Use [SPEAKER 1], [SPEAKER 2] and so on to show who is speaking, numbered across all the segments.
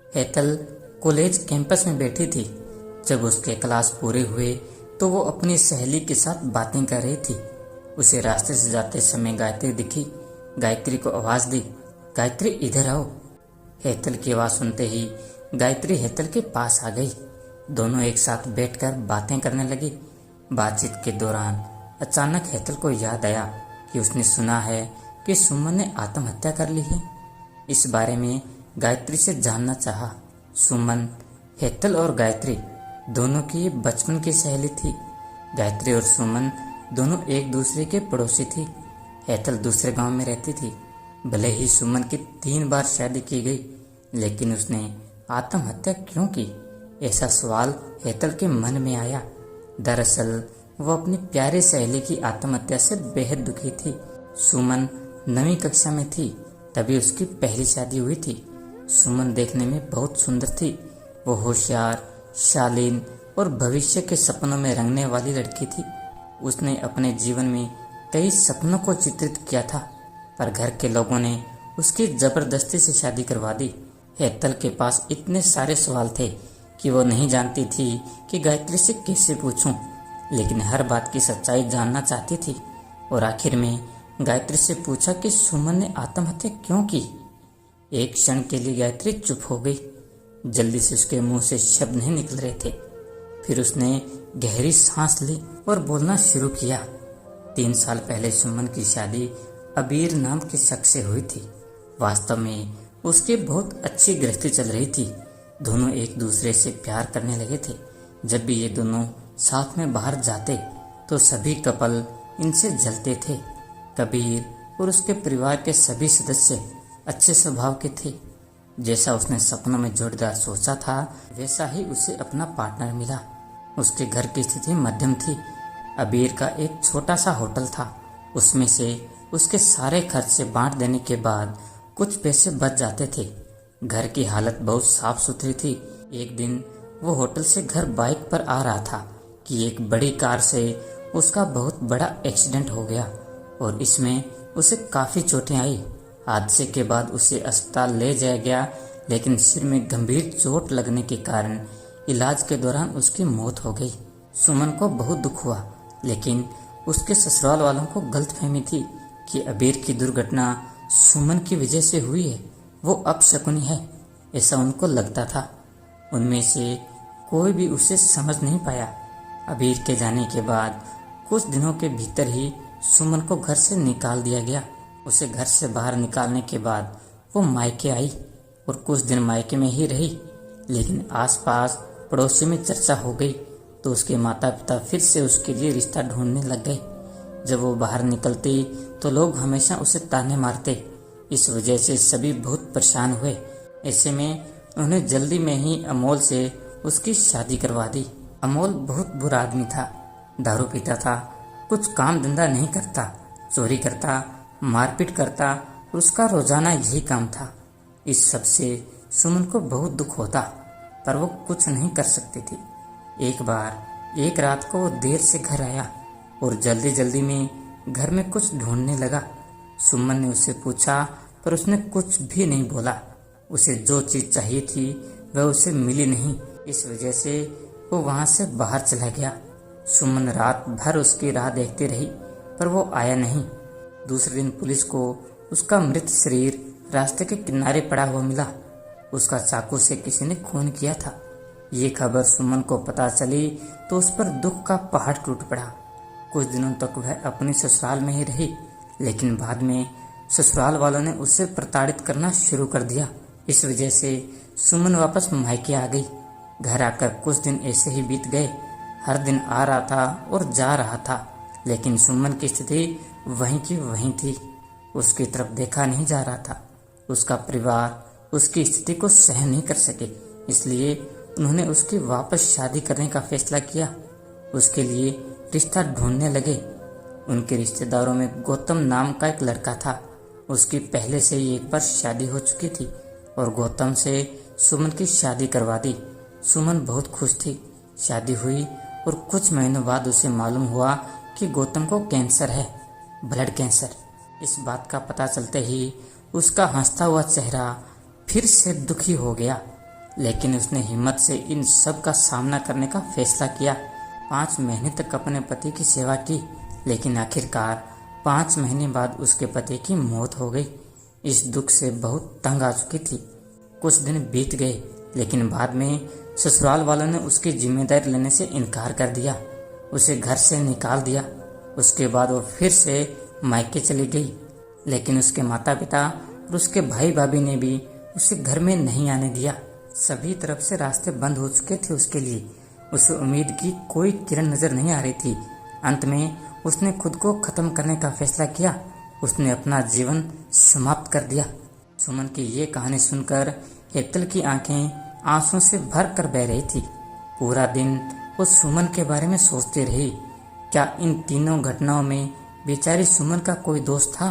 [SPEAKER 1] Hetal college campus में बैठी थी। जब उसके क्लास पूरे हुए तो वो अपनी सहेली के साथ बातें कर रही थी। उसे रास्ते से जाते समय गायत्री दिखी। गायत्री को आवाज दी, गायत्री इधर आओ। हेतल की आवाज सुनते ही गायत्री हेतल के पास आ गई। दोनों एक साथ बैठकर बातें करने लगी। बातचीत के दौरान अचानक हेतल को याद आया कि उसने सुना है कि सुमन ने आत्महत्या कर ली है। इस बारे में गायत्री से जानना चाहा। सुमन, हेतल और गायत्री दोनों की ये बचपन की सहेली थी। गायत्री और सुमन दोनों एक दूसरे के पड़ोसी थी। हेतल दूसरे गांव में रहती थी। भले ही सुमन की 3 बार शादी की गई, लेकिन उसने आत्महत्या क्यों की, ऐसा सवाल हेतल के मन में आया। दरअसल वो अपनी प्यारी सहेली की आत्महत्या से बेहद दुखी थी। सुमन 9वीं कक्षा में थी, तभी उसकी पहली शादी हुई थी। सुमन देखने में बहुत सुंदर थी। वो होशियार, शालीन और भविष्य के सपनों में रंगने वाली लड़की थी। उसने अपने जीवन में कई सपनों को चित्रित किया था, पर घर के लोगों ने उसकी जबरदस्ती से शादी करवा दी। हेतल के पास इतने सारे सवाल थे कि वो नहीं जानती थी कि गायत्री से कैसे पूछूं, लेकिन हर बात की सच्चाई जानना चाहती थी। और आखिर में गायत्री से पूछा कि सुमन ने आत्महत्या क्यों की। एक क्षण के लिए गायत्री चुप हो गई। जल्दी से उसके मुंह से शब्द नहीं निकल रहे थे। फिर उसने गहरी सांस ली और बोलना शुरू किया। 3 साल पहले सुमन की शादी अबीर नाम के शख्स से हुई थी। वास्तव में उसकी बहुत अच्छी गृहस्थी चल रही थी। दोनों एक दूसरे से प्यार करने लगे थे। जब भी ये दोनों साथ में बाहर जाते तो सभी कपल इनसे जलते थे। कबीर और उसके परिवार के सभी सदस्य अच्छे स्वभाव के थे। जैसा उसने सपनों में जोड़ीदार सोचा था, वैसा ही उसे अपना पार्टनर मिला। उसके घर की स्थिति मध्यम थी। अबीर का एक छोटा सा होटल था। उसमें से उसके सारे खर्च से बांट देने के बाद कुछ पैसे बच जाते थे। घर की हालत बहुत साफ सुथरी थी। एक दिन वो होटल से घर बाइक पर आ रहा था कि एक बड़ी कार से उसका बहुत बड़ा एक्सीडेंट हो गया और इसमें उसे काफी चोटें आई। हादसे के बाद उसे अस्पताल ले जाया गया, लेकिन सिर में गंभीर चोट लगने के कारण इलाज के दौरान उसकी मौत हो गई। सुमन को बहुत दुख हुआ, लेकिन उसके ससुराल वालों को गलतफहमी थी कि अबीर की दुर्घटना सुमन की वजह से हुई है। वो अपशकुनी है, ऐसा उनको लगता था। उनमें से कोई भी उसे समझ नहीं पाया। अबीर के जाने के बाद कुछ दिनों के भीतर ही सुमन को घर से निकाल दिया गया। उसे घर से बाहर निकालने के बाद वो मायके आई और कुछ दिन मायके में ही रही, लेकिन आसपास पड़ोसी में चर्चा हो गई तो उसके माता पिता फिर से उसके लिए रिश्ता ढूंढने लग गए। जब वो बाहर निकलती तो लोग हमेशा उसे ताने मारते। इस वजह से सभी बहुत परेशान हुए। ऐसे में उन्हें जल्दी में ही अमोल से उसकी शादी करवा दी। अमोल बहुत बुरा आदमी था। दारू पीता था, कुछ काम धंधा नहीं करता, चोरी करता, मारपीट करता। उसका रोजाना यही काम था। इस सब से सुमन को बहुत दुख होता, पर वो कुछ नहीं कर सकती थी। एक रात को वो देर से घर आया और जल्दी जल्दी में घर में कुछ ढूंढने लगा। सुमन ने उससे पूछा, पर उसने कुछ भी नहीं बोला। उसे जो चीज चाहिए थी वह उसे मिली नहीं। इस वजह से वो वहां से बाहर चला गया। सुमन रात भर उसकी राह देखती रही, पर वो आया नहीं। दूसरे दिन पुलिस को उसका मृत शरीर रास्ते के किनारे पड़ा हुआ मिला। उसका चाकू से किसी ने खून किया था। ये खबर सुमन को पता चली तो उस पर दुख का पहाड़ टूट पड़ा। कुछ दिनों तक वह अपने ससुराल में ही रही, लेकिन बाद में ससुराल वालों ने उसे प्रताड़ित करना शुरू कर दिया। इस वजह से सुमन वापस मायके आ गई। घर आकर कुछ दिन ऐसे ही बीत गए। हर दिन आ रहा था और जा रहा था, लेकिन सुमन की स्थिति वहीं की वहीं थी। उसकी तरफ देखा नहीं जा रहा था। उसका परिवार उसकी स्थिति को सहन नहीं कर सके, इसलिए उन्होंने उसकी वापस शादी करने का फैसला किया। उसके लिए रिश्ता ढूंढने लगे। उनके रिश्तेदारों में गौतम नाम का एक लड़का था। उसकी पहले से ही एक बार शादी हो चुकी थी और गौतम से सुमन की शादी करवा दी। सुमन बहुत खुश थी। शादी हुई और कुछ महीनों बाद उसे मालूम हुआ कि गौतम को कैंसर है, ब्लड कैंसर। इस बात का पता चलते ही उसका हंसता हुआ चेहरा फिर से दुखी हो गया। लेकिन उसने हिम्मत से इन सब का सामना करने का फैसला किया। 5 महीने तक अपने पति की सेवा की, लेकिन आखिरकार 5 महीने बाद उसके पति की मौत हो गई। इस दुख से बहुत तंग आ चुकी थी। कुछ दिन बीत गए, लेकिन बाद में ससुराल वालों ने उसकी जिम्मेदारी लेने से इनकार कर दिया, उसे घर से निकाल दिया। उसके बाद वो फिर से मायके चली गई, लेकिन उसके माता पिता और उसके भाई भाभी ने भी उसे घर में नहीं आने दिया। सभी तरफ से रास्ते बंद हो चुके थे उसके लिए। उसे उम्मीद की कोई किरण नजर नहीं आ रही थी। अंत में उसने खुद को खत्म करने का फैसला किया। उसने अपना जीवन समाप्त कर दिया। सुमन की ये कहानी सुनकर हेतल की आंखें आंसुओं से भर कर बह रही थी। पूरा दिन वो सुमन के बारे में सोचती रही। क्या इन तीनों घटनाओं में बेचारी सुमन का कोई दोष था?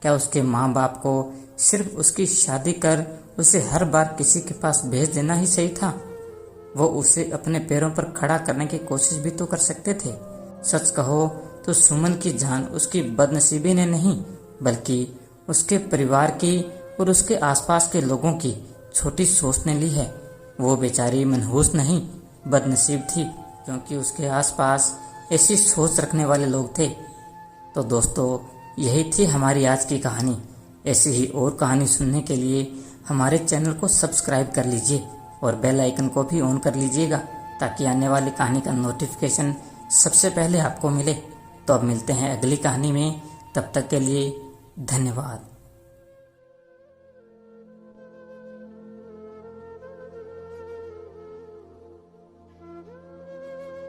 [SPEAKER 1] क्या उसके माँ बाप को सिर्फ उसकी शादी कर उसे हर बार किसी के पास भेज देना ही सही था? वो उसे अपने पैरों पर खड़ा करने की कोशिश भी तो कर सकते थे। सच कहो तो सुमन की जान उसकी बदनसीबी ने नहीं, बल्कि उसके परिवार की और उसके आसपास के लोगों की छोटी सोच ने ली है। वो बेचारी मनहूस नहीं, बदनसीब थी, क्योंकि उसके आसपास ऐसी सोच रखने वाले लोग थे। तो दोस्तों, यही थी हमारी आज की कहानी। ऐसी ही और कहानी सुनने के लिए हमारे चैनल को सब्सक्राइब कर लीजिए और बेल आइकन को भी ऑन कर लीजिएगा, ताकि आने वाली कहानी का नोटिफिकेशन सबसे पहले आपको मिले। तो अब मिलते हैं अगली कहानी में। तब तक के लिए धन्यवाद।